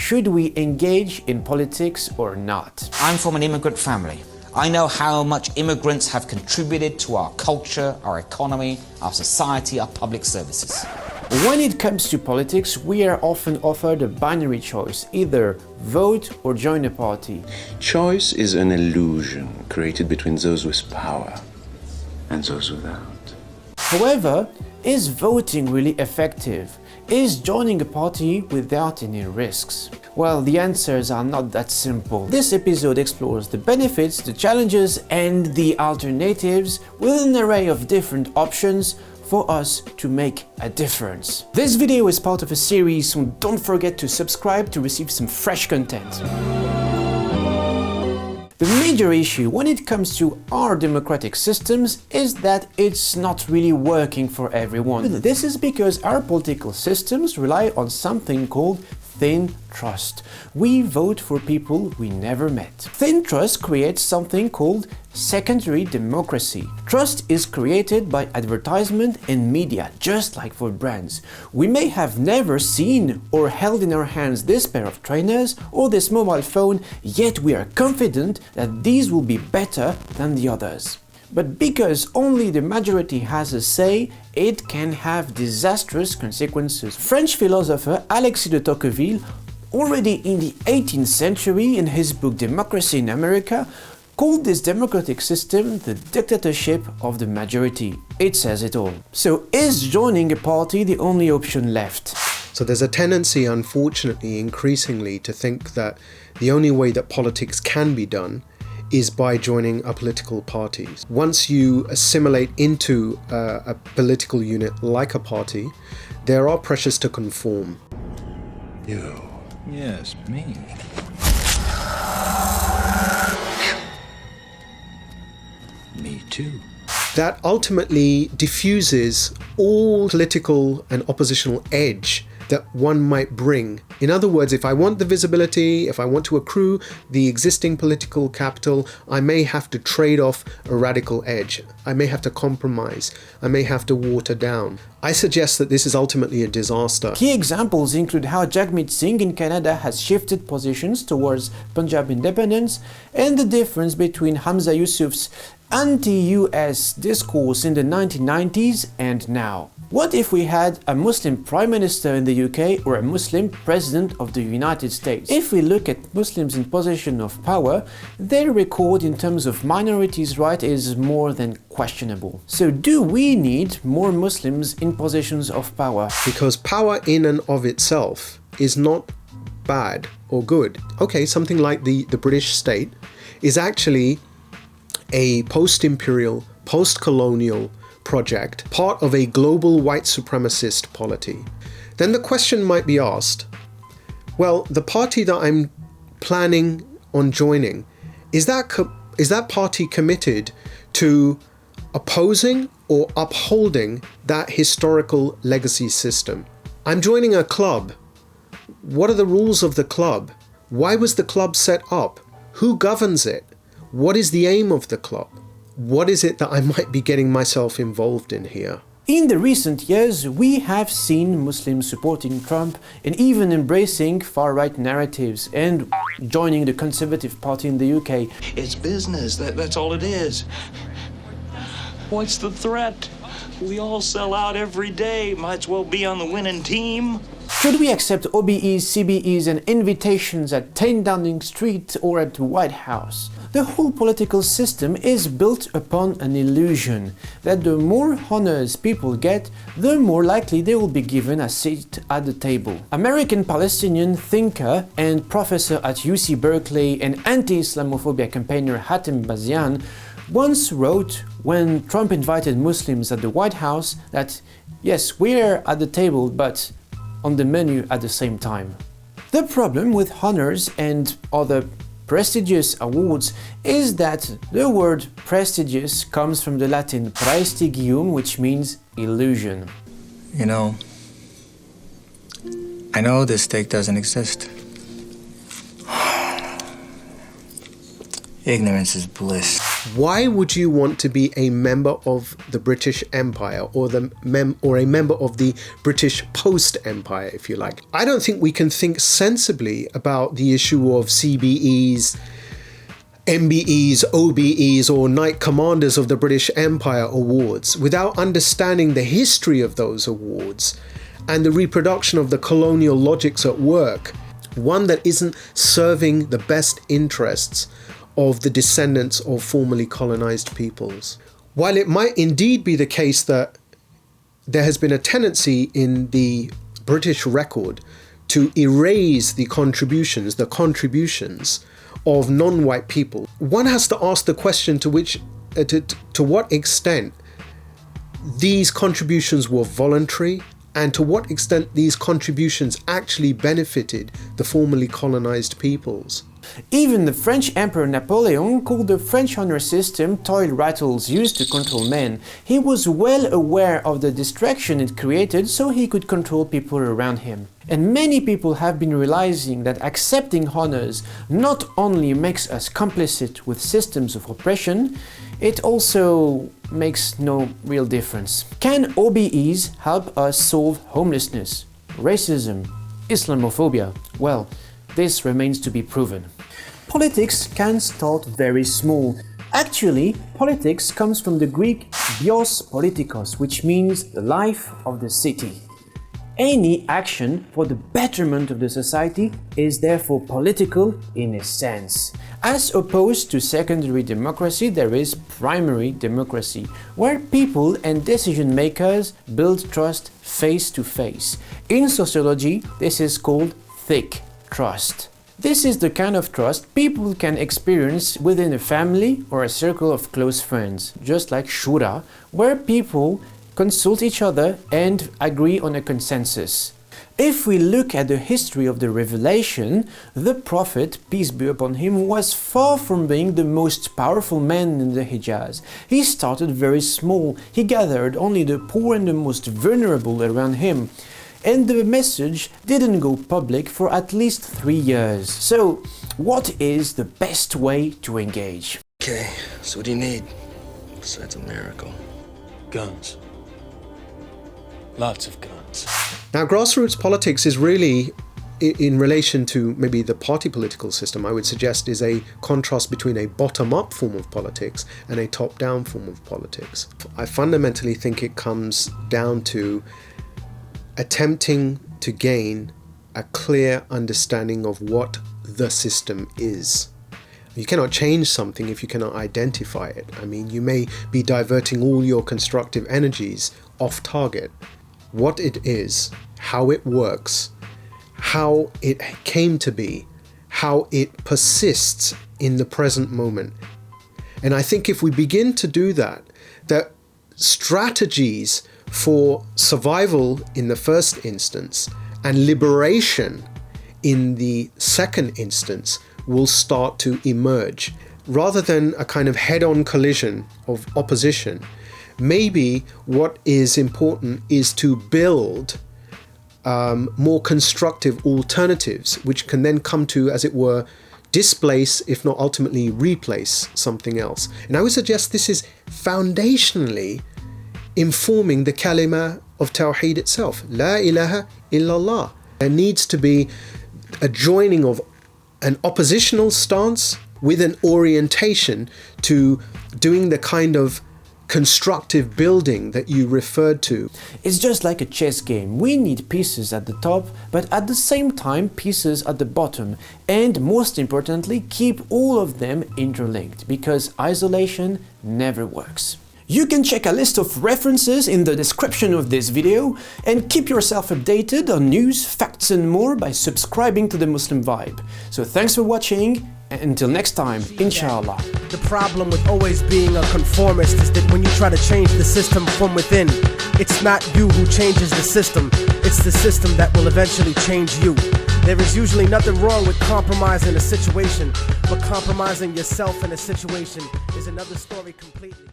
should we engage in politics or not? I'm from an immigrant family. I know how much immigrants have contributed to our culture, our economy, our society, our public services. When it comes to politics, we are often offered a binary choice, either vote or join a party. Choice is an illusion created between those with power and those without. However, is voting really effective? Is joining a party without any risks? Well, the answers are not that simple. This episode explores the benefits, the challenges, and the alternatives with an array of different options for us to make a difference. This video is part of a series, so don't forget to subscribe to receive some fresh content. The major issue when it comes to our democratic systems is that it's not really working for everyone. This is because our political systems rely on something called thin trust. We vote for people we never met. Thin trust creates something called secondary democracy. Trust is created by advertisement and media, just like for brands. We may have never seen or held in our hands this pair of trainers or this mobile phone, yet we are confident that these will be better than the others. But because only the majority has a say, it can have disastrous consequences. French philosopher Alexis de Tocqueville, already in the 18th century in his book Democracy in America, called this democratic system the dictatorship of the majority. It says it all. So is joining a party the only option left? So there's a tendency, unfortunately, increasingly to think that the only way that politics can be done is by joining a political party. Once you assimilate into a political unit like a party, there are pressures to conform. You? Yes, me. Me too. That ultimately diffuses all political and oppositional edge that one might bring. In other words, if I want the visibility, if I want to accrue the existing political capital, I may have to trade off a radical edge. I may have to compromise. I may have to water down. I suggest that this is ultimately a disaster. Key examples include how Jagmeet Singh in Canada has shifted positions towards Punjab independence, and the difference between Hamza Yousaf's anti-US discourse in the 1990s and now. What if we had a Muslim Prime Minister in the UK or a Muslim President of the United States? If we look at Muslims in position of power, their record in terms of minorities' rights is more than questionable. So do we need more Muslims in positions of power? Because power in and of itself is not bad or good. Okay, something like the British state is actually a post-imperial, post-colonial project, part of a global white supremacist polity. Then the question might be asked, well, the party that I'm planning on joining, is that party committed to opposing or upholding that historical legacy system? I'm joining a club. What are the rules of the club? Why was the club set up? Who governs it? What is the aim of the club? What is it that I might be getting myself involved in here? In the recent years, we have seen Muslims supporting Trump and even embracing far-right narratives and joining the Conservative Party in the UK. It's business, that's all it is. What's the threat? We all sell out every day, might as well be on the winning team. Should we accept OBEs, CBEs and invitations at 10 Downing Street or at the White House? The whole political system is built upon an illusion that the more honors people get, the more likely they will be given a seat at the table. American Palestinian thinker and professor at UC Berkeley and anti-Islamophobia campaigner Hatem Bazian once wrote when Trump invited Muslims at the White House that, yes, we're at the table, but on the menu at the same time. The problem with honors and other prestigious awards is that the word prestigious comes from the Latin praestigium, which means illusion. You know, I know this steak doesn't exist. Ignorance is bliss. Why would you want to be a member of the British Empire or a member of the British post-empire, if you like? I don't think we can think sensibly about the issue of CBEs, MBEs, OBEs, or Knight Commanders of the British Empire awards without understanding the history of those awards and the reproduction of the colonial logics at work, one that isn't serving the best interests of the descendants of formerly colonized peoples. While it might indeed be the case that there has been a tendency in the British record to erase the contributions of non-white people, one has to ask the question to what extent these contributions were voluntary and to what extent these contributions actually benefited the formerly colonized peoples. Even the French Emperor Napoleon called the French honor system toil rattles used to control men. He was well aware of the distraction it created so he could control people around him. And many people have been realizing that accepting honors not only makes us complicit with systems of oppression, it also makes no real difference. Can OBEs help us solve homelessness, racism, Islamophobia? Well, this remains to be proven. Politics can start very small. Actually, politics comes from the Greek bios politikos, which means the life of the city. Any action for the betterment of the society is therefore political in a sense. As opposed to secondary democracy, there is primary democracy, where people and decision makers build trust face to face. In sociology, this is called thick trust. This is the kind of trust people can experience within a family or a circle of close friends, just like shura, where people consult each other and agree on a consensus. If we look at the history of the revelation, the Prophet, peace be upon him, was far from being the most powerful man in the Hijaz. He started very small, he gathered only the poor and the most vulnerable around him. And the message didn't go public for at least 3 years. So, what is the best way to engage? Okay, so what do you need besides a miracle? Guns. Lots of guns. Now, grassroots politics is really, in relation to maybe the party political system, I would suggest is a contrast between a bottom-up form of politics and a top-down form of politics. I fundamentally think it comes down to attempting to gain a clear understanding of what the system is. You cannot change something if you cannot identify it. I mean, you may be diverting all your constructive energies off target. What it is, how it works, how it came to be, how it persists in the present moment. And I think if we begin to do that, that strategies for survival in the first instance and liberation in the second instance will start to emerge. Rather than a kind of head-on collision of opposition, maybe what is important is to build more constructive alternatives, which can then come to, as it were, displace, if not ultimately replace, something else. And I would suggest this is foundationally informing the kalima of Tawheed itself. La ilaha illallah. There needs to be a joining of an oppositional stance with an orientation to doing the kind of constructive building that you referred to. It's just like a chess game. We need pieces at the top, but at the same time pieces at the bottom. And most importantly, keep all of them interlinked, because isolation never works. You can check a list of references in the description of this video and keep yourself updated on news, facts and more by subscribing to the Muslim Vibe. So thanks for watching, and until next time, inshallah. The problem with always being a conformist is that when you try to change the system from within, it's not you who changes the system, it's the system that will eventually change you. There is usually nothing wrong with compromising a situation, but compromising yourself in a situation is another story completely.